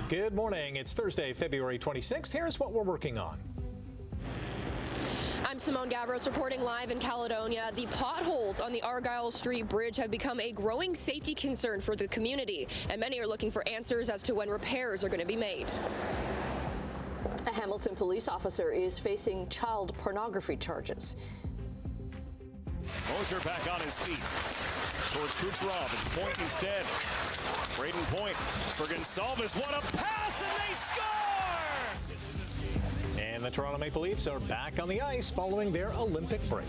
Good morning. It's Thursday, February 26th. Here's what we're working on. I'm Simone Gavros reporting live in Caledonia. The potholes on the Argyle Street Bridge have become a growing safety concern for the community, and many are looking for answers as to when repairs are going to be made. A Hamilton police officer is facing child pornography charges. Moser back on his feet towards Kucherov. It's Point instead. Braden Point for Gonsalves. What a pass, and they score! And the Toronto Maple Leafs are back on the ice following their Olympic break.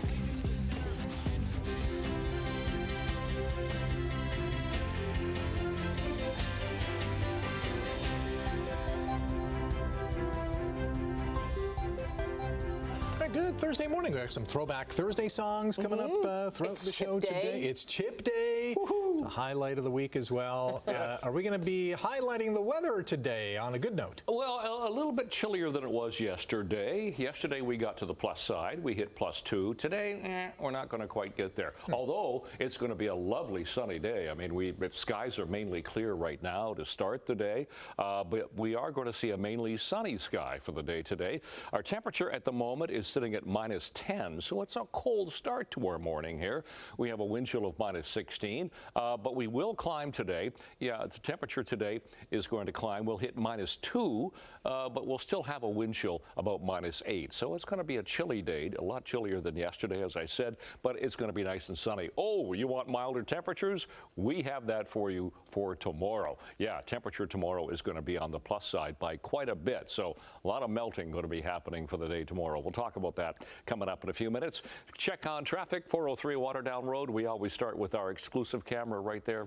Good Thursday morning. We have some throwback Thursday songs coming up throughout the show today. It's Chip Day. It's a highlight of the week as well. Are we going to be highlighting the weather today on a good note? Well, a little bit chillier than it was yesterday. Yesterday we got to the plus side. We hit +2. Today, we're not going to quite get there. Although it's going to be a lovely sunny day. I mean, skies are mainly clear right now to start the day, but we are going to see a mainly sunny sky for the day today. Our temperature at the moment is sitting at -10, so it's a cold start to our morning here. We have a wind chill of -16, but we will climb today. Yeah, the temperature today is going to climb. We'll hit -2, but we'll still have a wind chill about -8. So it's going to be a chilly day, a lot chillier than yesterday, as I said, but it's going to be nice and sunny. Oh, you want milder temperatures? We have that for you for tomorrow. Yeah, temperature tomorrow is going to be on the plus side by quite a bit, so a lot of melting going to be happening for the day tomorrow. We'll talk about that coming up in a few minutes. Check on traffic, 403 Waterdown Road. We always start with our exclusive camera right there.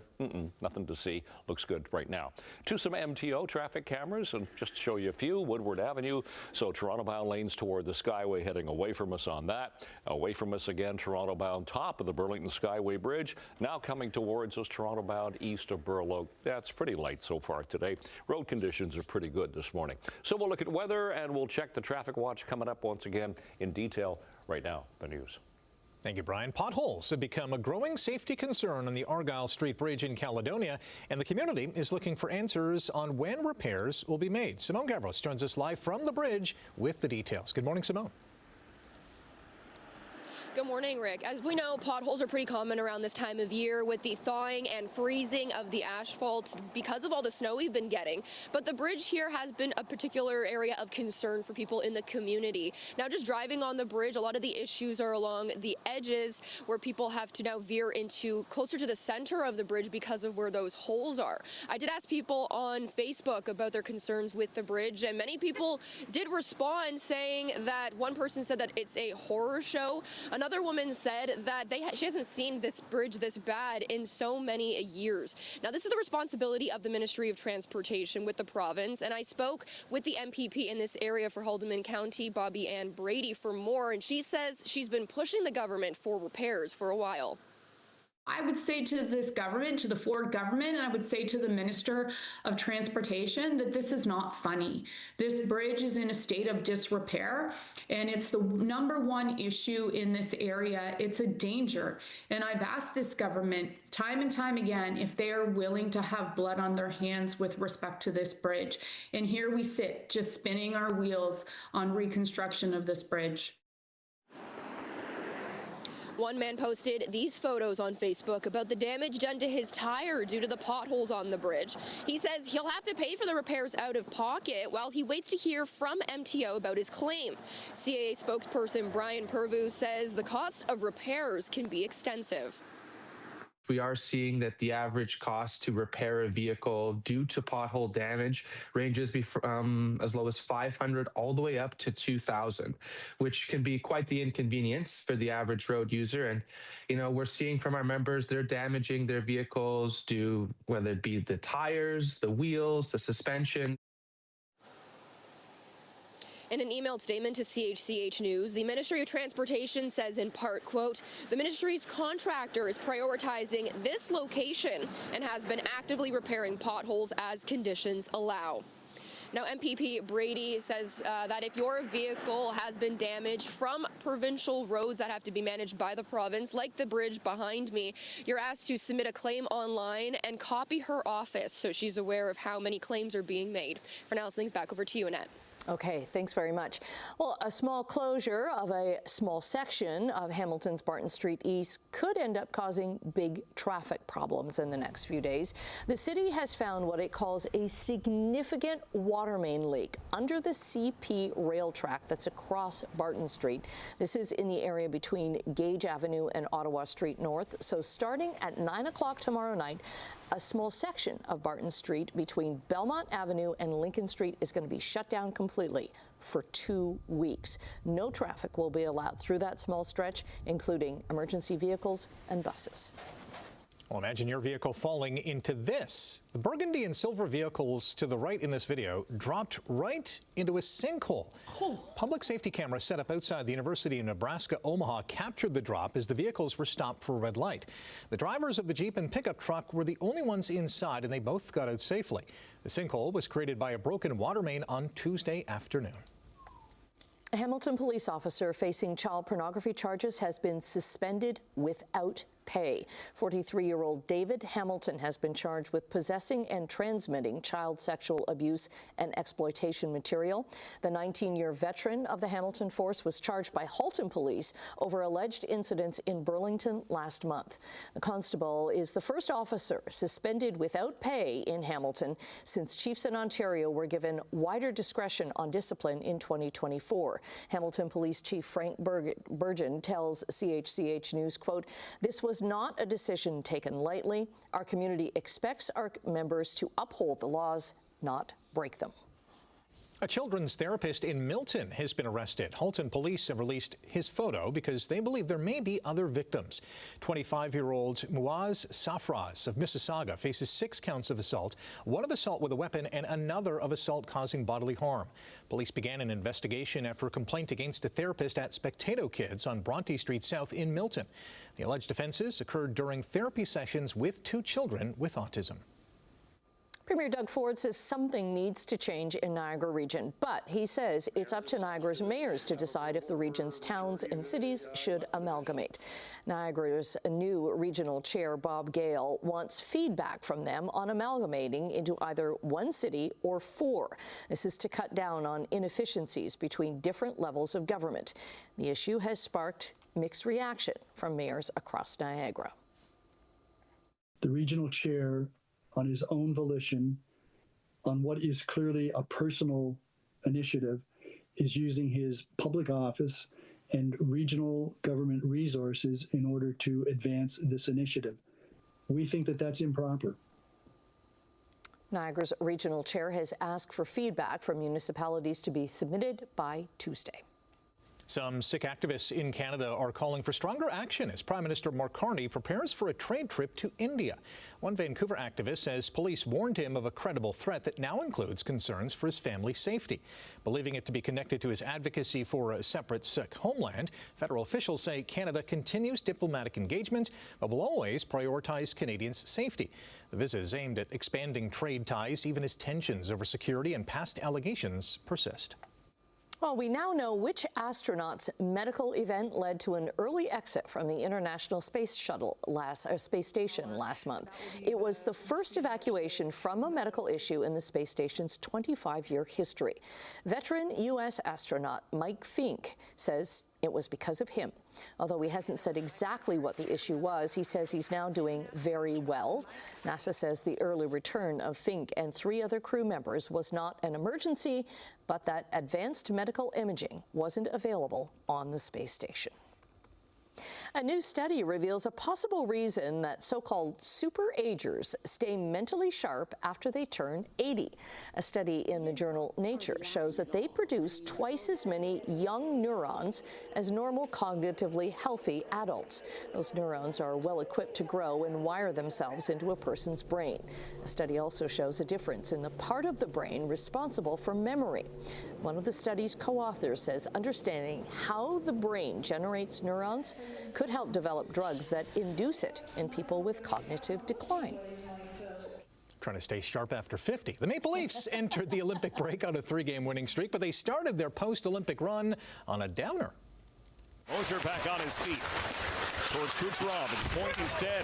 Nothing to see. Looks good right now. To some MTO traffic cameras, and just to show you a few, Woodward Avenue. So Toronto-bound lanes toward the Skyway heading away from us on that. Away from us again, Toronto-bound top of the Burlington Skyway Bridge. Now coming towards us, Toronto-bound east of Burloak. That's pretty light so far today. Road conditions are pretty good this morning. So we'll look at weather and we'll check the traffic watch coming up once again in detail. Right now, the news. Thank you, Brian. Potholes have become a growing safety concern on the Argyle Street Bridge in Caledonia, and the community is looking for answers on when repairs will be made. Simone Gavros joins us live from the bridge with the details. Good morning, Simone. Good morning, Rick. As we know, potholes are pretty common around this time of year with the thawing and freezing of the asphalt because of all the snow we've been getting. But the bridge here has been a particular area of concern for people in the community. Now, just driving on the bridge, a lot of the issues are along the edges where people have to now veer into closer to the center of the bridge because of where those holes are. I did ask people on Facebook about their concerns with the bridge, and many people did respond saying that one person said that it's a horror show. Another woman said that she hasn't seen this bridge this bad in so many years. Now, this is the responsibility of the Ministry of Transportation with the province, and I spoke with the MPP in this area for Haldimand County, Bobby Ann Brady, for more, and she says she's been pushing the government for repairs for a while. I would say to this government, to the Ford government, and I would say to the Minister of Transportation that this is not funny. This bridge is in a state of disrepair, and it's the #1 issue in this area. It's a danger. And I've asked this government time and time again if they are willing to have blood on their hands with respect to this bridge. And here we sit, just spinning our wheels on reconstruction of this bridge. One man posted these photos on Facebook about the damage done to his tire due to the potholes on the bridge. He says he'll have to pay for the repairs out of pocket while he waits to hear from MTO about his claim. CAA spokesperson Brian Purvu says the cost of repairs can be extensive. We are seeing that the average cost to repair a vehicle due to pothole damage ranges from as low as $500 all the way up to $2,000, which can be quite the inconvenience for the average road user. And, we're seeing from our members, they're damaging their vehicles due, whether it be the tires, the wheels, the suspension. In an emailed statement to CHCH News, the Ministry of Transportation says in part, quote, the ministry's contractor is prioritizing this location and has been actively repairing potholes as conditions allow. Now, MPP Brady says that if your vehicle has been damaged from provincial roads that have to be managed by the province, like the bridge behind me, you're asked to submit a claim online and copy her office so she's aware of how many claims are being made. For now, things back over to you, Annette. Okay, thanks very much. Well, a small closure of a small section of Hamilton's Barton Street East could end up causing big traffic problems in the next few days. The city has found what it calls a significant water main leak under the CP rail track that's across Barton Street. This is in the area between Gage Avenue and Ottawa Street North. So starting at 9 o'clock tomorrow night, a small section of Barton Street between Belmont Avenue and Lincoln Street is going to be shut down completely for 2 weeks. No traffic will be allowed through that small stretch, including emergency vehicles and buses. Well, imagine your vehicle falling into this. The burgundy and silver vehicles to the right in this video dropped right into a sinkhole. Public safety cameras set up outside the University of Nebraska-Omaha captured the drop as the vehicles were stopped for a red light. The drivers of the Jeep and pickup truck were the only ones inside, and they both got out safely. The sinkhole was created by a broken water main on Tuesday afternoon. A Hamilton police officer facing child pornography charges has been suspended without pay. 43-year-old David Hamilton has been charged with possessing and transmitting child sexual abuse and exploitation material. The 19-year veteran of the Hamilton force was charged by Halton police over alleged incidents in Burlington last month. The constable is the first officer suspended without pay in Hamilton since chiefs in Ontario were given wider discretion on discipline in 2024. Hamilton Police Chief Frank Burgeon tells CHCH News, quote, "This was not a decision taken lightly. Our community expects our members to uphold the laws, not break them." A children's therapist in Milton has been arrested. Halton police have released his photo because they believe there may be other victims. 25-year-old Muaz Safraz of Mississauga faces 6 counts of assault, 1 of assault with a weapon and another of assault causing bodily harm. Police began an investigation after a complaint against a therapist at Spectato Kids on Bronte Street South in Milton. The alleged offenses occurred during therapy sessions with 2 children with autism. Premier Doug Ford says something needs to change in Niagara region, but he says it's up to Niagara's mayors to decide if the region's towns and cities should amalgamate. Niagara's new regional chair, Bob Gale, wants feedback from them on amalgamating into either 1 city or 4. This is to cut down on inefficiencies between different levels of government. The issue has sparked mixed reaction from mayors across Niagara. The regional chair, on his own volition, on what is clearly a personal initiative, is using his public office and regional government resources in order to advance this initiative. We think that that's improper. Niagara's regional chair has asked for feedback from municipalities to be submitted by Tuesday. Some Sikh activists in Canada are calling for stronger action as Prime Minister Mark Carney prepares for a trade trip to India. One Vancouver activist says police warned him of a credible threat that now includes concerns for his family's safety. Believing it to be connected to his advocacy for a separate Sikh homeland, federal officials say Canada continues diplomatic engagement but will always prioritize Canadians' safety. The visit is aimed at expanding trade ties even as tensions over security and past allegations persist. Well, we now know which astronaut's medical event led to an early exit from the International Space Station last month. It was the first evacuation from a medical issue in the space station's 25-year history. Veteran U.S. astronaut Mike Fink says it was because of him. Although he hasn't said exactly what the issue was, he says he's now doing very well. NASA says the early return of Fink and 3 other crew members was not an emergency, but that advanced medical imaging wasn't available on the space station. A new study reveals a possible reason that so-called super-agers stay mentally sharp after they turn 80. A study in the journal Nature shows that they produce twice as many young neurons as normal cognitively healthy adults. Those neurons are well equipped to grow and wire themselves into a person's brain. A study also shows a difference in the part of the brain responsible for memory. One of the study's co-authors says understanding how the brain generates neurons could help develop drugs that induce it in people with cognitive decline. trying to stay sharp after 50. The Maple Leafs entered the Olympic break on a 3-game winning streak, but they started their post-Olympic run on a downer. Moser back on his feet towards Kucherov. It's Point instead.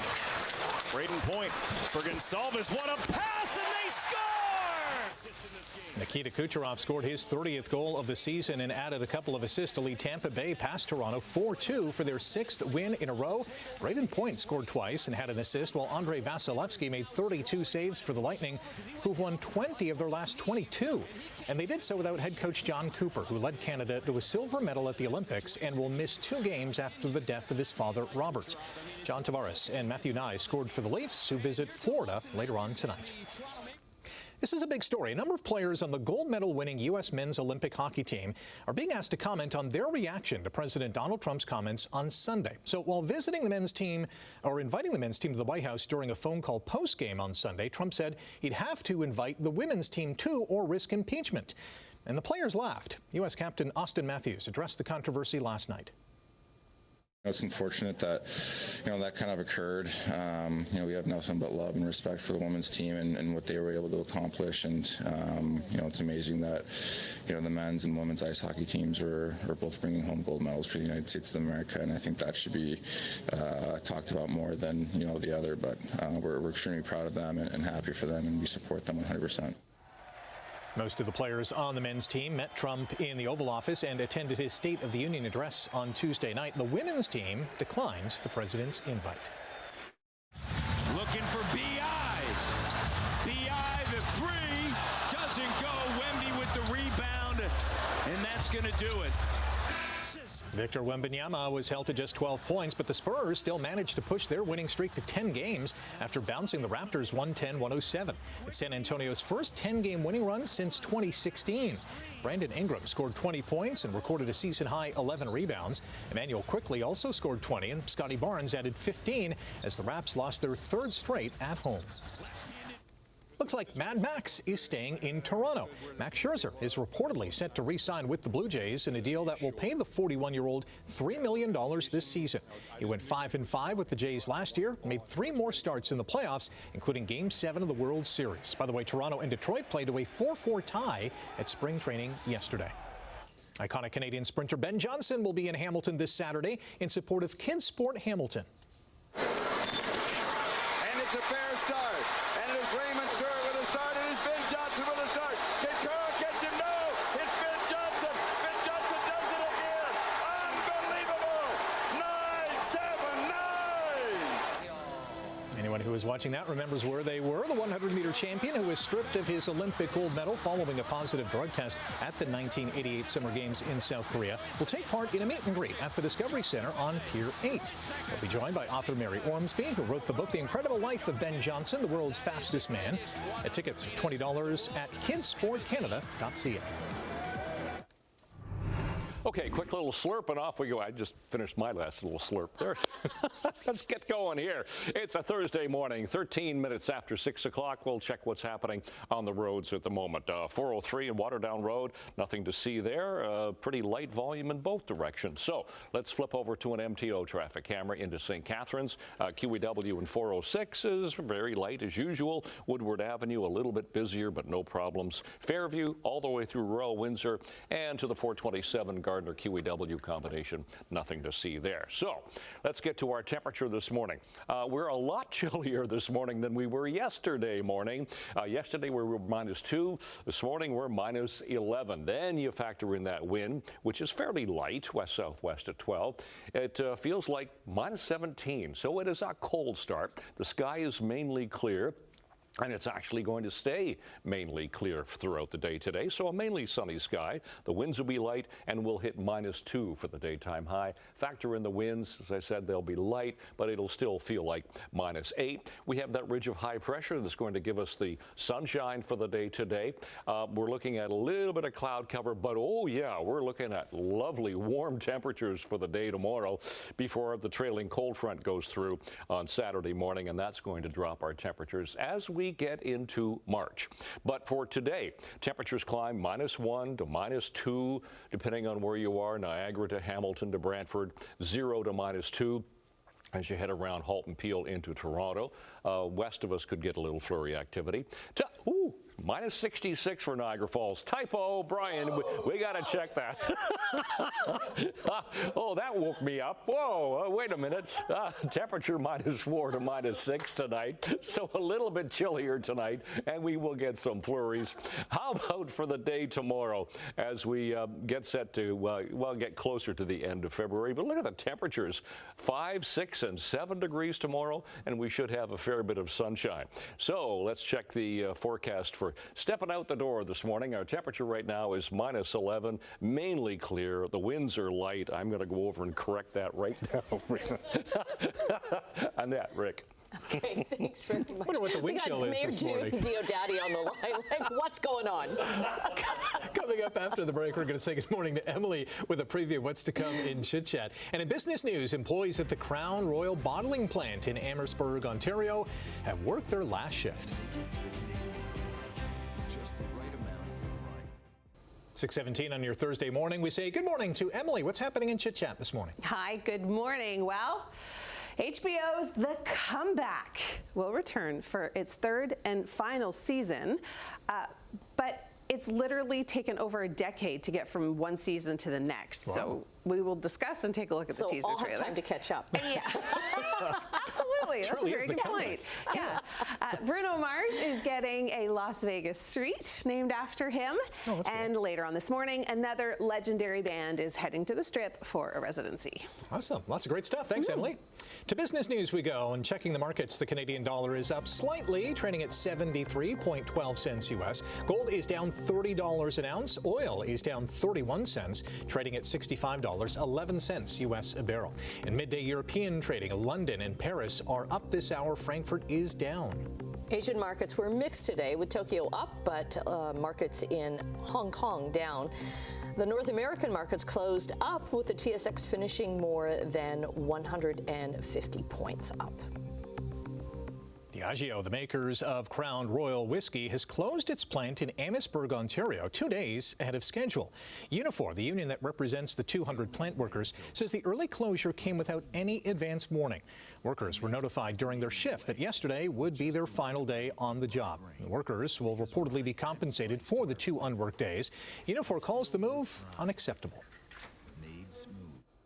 Braden Point for Gonsalves. What a pass, and they score! Nikita Kucherov scored his 30th goal of the season and added a couple of assists to lead Tampa Bay past Toronto 4-2 for their 6th win in a row. Braden Point scored twice and had an assist, while Andrei Vasilevsky made 32 saves for the Lightning, who've won 20 of their last 22. And they did so without head coach John Cooper, who led Canada to a silver medal at the Olympics and will miss 2 games after the death of his father, Robert. John Tavares and Matthew Nye scored for the Leafs, who visit Florida later on tonight. This is a big story. A number of players on the gold medal-winning U.S. men's Olympic hockey team are being asked to comment on their reaction to President Donald Trump's comments on Sunday. So while visiting the men's team, or inviting the men's team to the White House during a phone call post-game on Sunday, Trump said he'd have to invite the women's team too or risk impeachment. And the players laughed. U.S. Captain Austin Matthews addressed the controversy last night. It's unfortunate that, that kind of occurred. We have nothing but love and respect for the women's team and what they were able to accomplish. And, it's amazing that, the men's and women's ice hockey teams are both bringing home gold medals for the United States of America. And I think that should be talked about more than, the other. But we're extremely proud of them and happy for them, and we support them 100%. Most of the players on the men's team met Trump in the Oval Office and attended his State of the Union address on Tuesday night. The women's team declined the president's invite. Looking for B.I. B.I. the 3 doesn't go. Wemby with the rebound, and that's going to do it. Victor Wembanyama was held to just 12 points, but the Spurs still managed to push their winning streak to 10 games after bouncing the Raptors 110-107. It's San Antonio's first 10-game winning run since 2016. Brandon Ingram scored 20 points and recorded a season-high 11 rebounds. Emmanuel Quickley also scored 20, and Scotty Barnes added 15 as the Raps lost their 3rd straight at home. Looks like Mad Max is staying in Toronto. Max Scherzer is reportedly set to re-sign with the Blue Jays in a deal that will pay the 41-year-old $3 million this season. He went 5-5 with the Jays last year, made 3 more starts in the playoffs, including Game 7 of the World Series. By the way, Toronto and Detroit played to a 4-4 tie at spring training yesterday. Iconic Canadian sprinter Ben Johnson will be in Hamilton this Saturday in support of Kids Sport Hamilton. And it's a fair start. And it is Raymond Kerr with a start. It is Ben Johnson with a start. Can Kerr catch him? No! It's Ben Johnson. Ben Johnson does it again. Unbelievable! 9-7-9. Anyone who is watching that remembers where they were. The 100-meter champion who was stripped of his Olympic gold medal following a positive drug test at the 1988 Summer Games in South Korea will take part in a meet and greet at the Discovery Center on Pier 8. They'll be joined by author Mary Ormsby, who wrote the book The Incredible Life of Ben Johnson, the world's fastest man. The tickets are $20 at kidsportcanada.ca. Okay, quick little slurp and off we go. I just finished my last little slurp there. Let's get going here. It's a Thursday morning, 13 minutes after 6 o'clock. We'll check what's happening on the roads at the moment. 403 and Waterdown Road, nothing to see there. Pretty light volume in both directions. So let's flip over to an MTO traffic camera into St. Catharines. QEW and 406 is very light as usual. Woodward Avenue a little bit busier, but no problems. Fairview all the way through Royal Windsor and to the 427 Gardner QEW combination, nothing to see there. So let's get to our temperature this morning. We're a lot chillier this morning than we were yesterday morning. Yesterday we were -2. This morning we're -11. Then you factor in that wind, which is fairly light, west-southwest at 12. It feels like -17. So it is a cold start. The sky is mainly clear. And it's actually going to stay mainly clear throughout the day today, so a mainly sunny sky. The winds will be light and we'll hit -2 for the daytime high. Factor in the winds, as I said, they'll be light, but it'll still feel like -8. We have that ridge of high pressure that's going to give us the sunshine for the day today. We're looking at a little bit of cloud cover, but oh yeah, we're looking at lovely warm temperatures for the day tomorrow before the trailing cold front goes through on Saturday morning, and that's going to drop our temperatures as we get into March. But for today, temperatures climb -1 to -2, depending on where you are, Niagara to Hamilton to Brantford, 0 to -2. as you head around Halton Peel into Toronto. West of us could get a little flurry activity. Minus 66 for Niagara Falls. Typo, Brian, we got to check that. Oh, that woke me up. Whoa, wait a minute. Temperature -4 to -6 tonight, so a little bit chillier tonight, and we will get some flurries. How about for the day tomorrow as we get set to, well, get closer to the end of February? But look at the temperatures, 5, 6, and 7 degrees tomorrow, and we should have a fair bit of sunshine. So let's check the forecast for stepping out the door this morning. Our temperature right now is -11, mainly clear. The winds are light. I'm going to go over and correct that right now. Annette, Rick. Okay, thanks very much. I wonder what the wind chill is this morning. We got Mayor Diodati on the line. Like, what's going on? Coming up after the break, we're going to say good morning to Emily with a preview of what's to come in Chit Chat. And in business news, employees at the Crown Royal Bottling Plant in Amherstburg, Ontario, have worked their last shift. 6:17 on your Thursday morning. We say good morning to Emily. What's happening in Chit Chat this morning? Hi, good morning. Well, HBO's The Comeback will return for its third and final season, but it's literally taken over a decade to get from one season to the next. Wow. So we will discuss and take a look at the teaser trailer. So I'll have time to catch up. Yeah, absolutely. That's a very good point. Yeah. Bruno Mars is getting a Las Vegas street named after him. Oh, that's and cool. Later on this morning, another legendary band is heading to the Strip for a residency. Awesome. Lots of great stuff. Thanks, Emily. To business news we go, and checking the markets, the Canadian dollar is up slightly, trading at 73.12 cents U.S. Gold is down $30 an ounce. Oil is down 31 cents, trading at $65.11 U.S. a barrel. In midday European trading, London and Paris are up this hour. Frankfurt is down. Asian markets were mixed today, with Tokyo up, but markets in Hong Kong down. The North American markets closed up, with the TSX finishing more than 150 points up. Diageo, the makers of Crown Royal Whiskey, has closed its plant in Amherstburg, Ontario, 2 days ahead of schedule. Unifor, the union that represents the 200 plant workers, says the early closure came without any advance warning. Workers were notified during their shift that yesterday would be their final day on the job. The workers will reportedly be compensated for the 2 unworked days. Unifor calls the move unacceptable.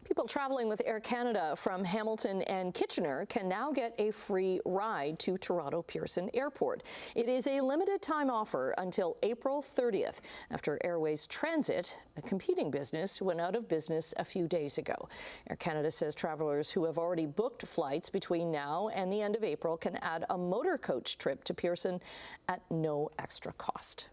People traveling with Air Canada from Hamilton and Kitchener can now get a free ride to Toronto Pearson Airport. It is a limited time offer until April 30th, after Airways Transit, a competing business, went out of business a few days ago. Air Canada says travelers who have already booked flights between now and the end of April can add a motor coach trip to Pearson at no extra cost.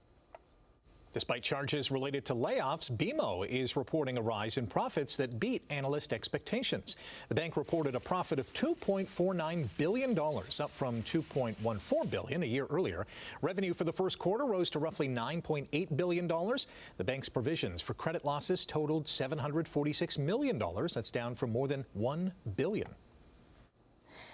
Despite charges related to layoffs, BMO is reporting a rise in profits that beat analyst expectations. The bank reported a profit of $2.49 billion, up from $2.14 billion a year earlier. Revenue for the first quarter rose to roughly $9.8 billion. The bank's provisions for credit losses totaled $746 million. That's down from more than $1 billion.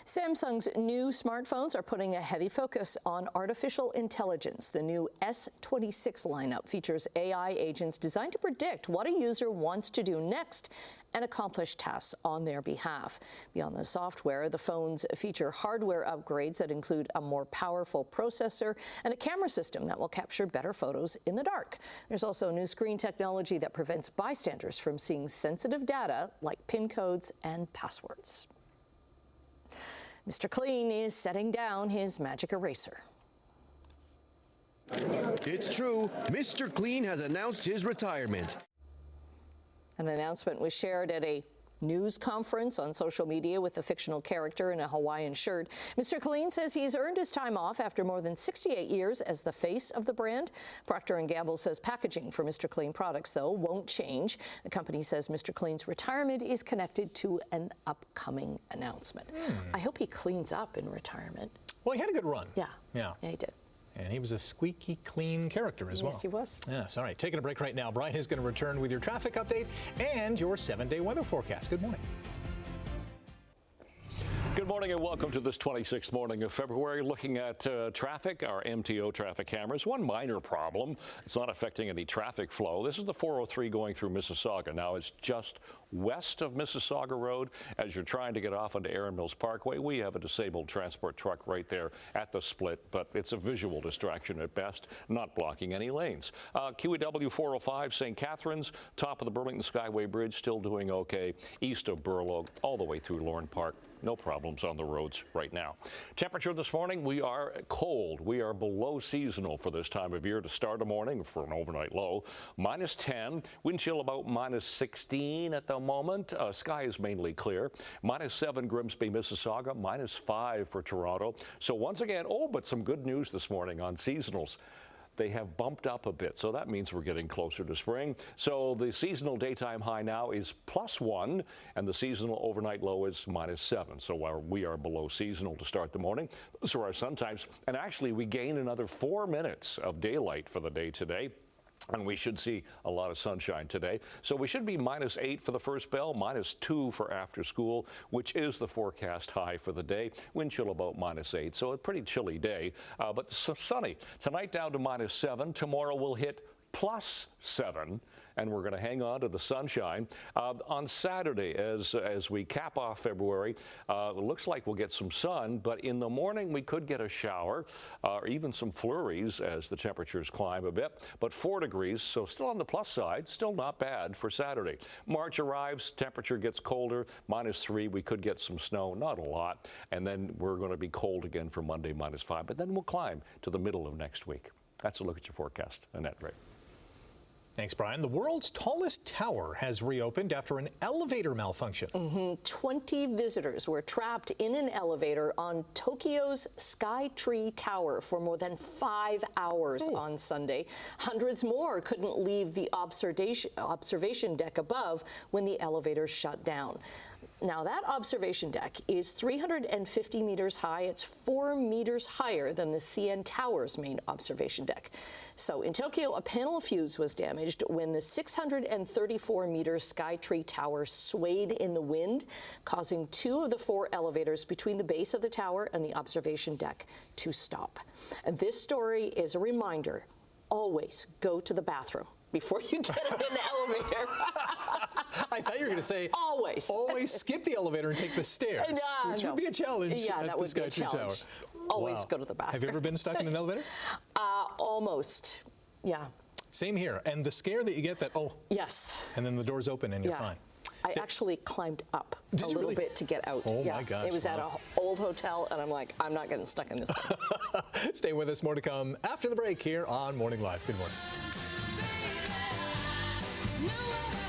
Samsung's new smartphones are putting a heavy focus on artificial intelligence. The new S26 lineup features AI agents designed to predict what a user wants to do next and accomplish tasks on their behalf. Beyond the software, the phones feature hardware upgrades that include a more powerful processor and a camera system that will capture better photos in the dark. There's also new screen technology that prevents bystanders from seeing sensitive data like PIN codes and passwords. Mr. Clean is setting down his magic eraser. It's true. Mr. Clean has announced his retirement. An announcement was shared at a news conference on social media with a fictional character in a Hawaiian shirt. Mr. Clean says he's earned his time off after more than 68 years as the face of the brand. Procter & Gamble says packaging for Mr. Clean products, though, won't change. The company says Mr. Clean's retirement is connected to an upcoming announcement. I hope he cleans up in retirement. Well, he had a good run. Yeah, he did. And he was a squeaky clean character as well. Yes, he was. Yes, all right. Taking a break right now. Brian is going to return with your traffic update and your 7-day weather forecast. Good morning. Good morning and welcome to this 26th morning of February. Looking at traffic, our MTO traffic cameras. One minor problem. It's not affecting any traffic flow. This is the 403 going through Mississauga. Now it's just west of Mississauga Road as you're trying to get off onto Erin Mills Parkway. We have a disabled transport truck right there at the split, but it's a visual distraction at best, not blocking any lanes. QEW 405 St. Catharines, top of the Burlington Skyway Bridge, still doing okay. East of Burlow, all the way through Lorne Park. No problems on the roads right now. Temperature this morning, we are cold. We are below seasonal for this time of year to start a morning for an overnight low. -10, wind chill about -16 at the moment. Sky is mainly clear. -7 Grimsby, Mississauga, -5 for Toronto. So once again, but some good news this morning on seasonals. They have bumped up a bit, so that means we're getting closer to spring. So the seasonal daytime high now is +1, and the seasonal overnight low is -7. So while we are below seasonal to start the morning, those are our sun times. And actually, we gain another 4 minutes of daylight for the day today. And we should see a lot of sunshine today. So we should be -8 for the first bell, -2 for after school, which is the forecast high for the day. Wind chill about -8, so a pretty chilly day, but sunny. Tonight down to -7. Tomorrow we'll hit +7, and we're going to hang on to the sunshine. On Saturday, as we cap off February, it looks like we'll get some sun, but in the morning we could get a shower or even some flurries as the temperatures climb a bit. But 4 degrees, so still on the plus side, still not bad for Saturday. March arrives, temperature gets colder, -3. We could get some snow, not a lot, and then we're going to be cold again for Monday, -5. But then we'll climb to the middle of next week. That's a look at your forecast. Annette Ray. Thanks, Brian. The world's tallest tower has reopened after an elevator malfunction. 20 visitors were trapped in an elevator on Tokyo's Skytree Tower for more than 5 hours on Sunday. Hundreds more couldn't leave the observation deck above when the elevator shut down. Now, that observation deck is 350 meters high. It's 4 meters higher than the CN Tower's main observation deck. So in Tokyo, a panel fuse was damaged when the 634-meter Skytree Tower swayed in the wind, causing 2 of the 4 elevators between the base of the tower and the observation deck to stop. And this story is a reminder, always go to the bathroom before you get in an elevator. I thought you were going to say always skip the elevator and take the stairs, which would be a challenge at the Skytree Tower. Always go to the bathroom. Have you ever been stuck in an elevator? Almost, yeah. Same here. And the scare that you get that, yes, and then the doors open and you're fine. I actually climbed up a little bit to get out. Oh my gosh. It was at an old hotel, and I'm like, I'm not getting stuck in this thing. Stay with us. More to come after the break here on Morning Live. Good morning. No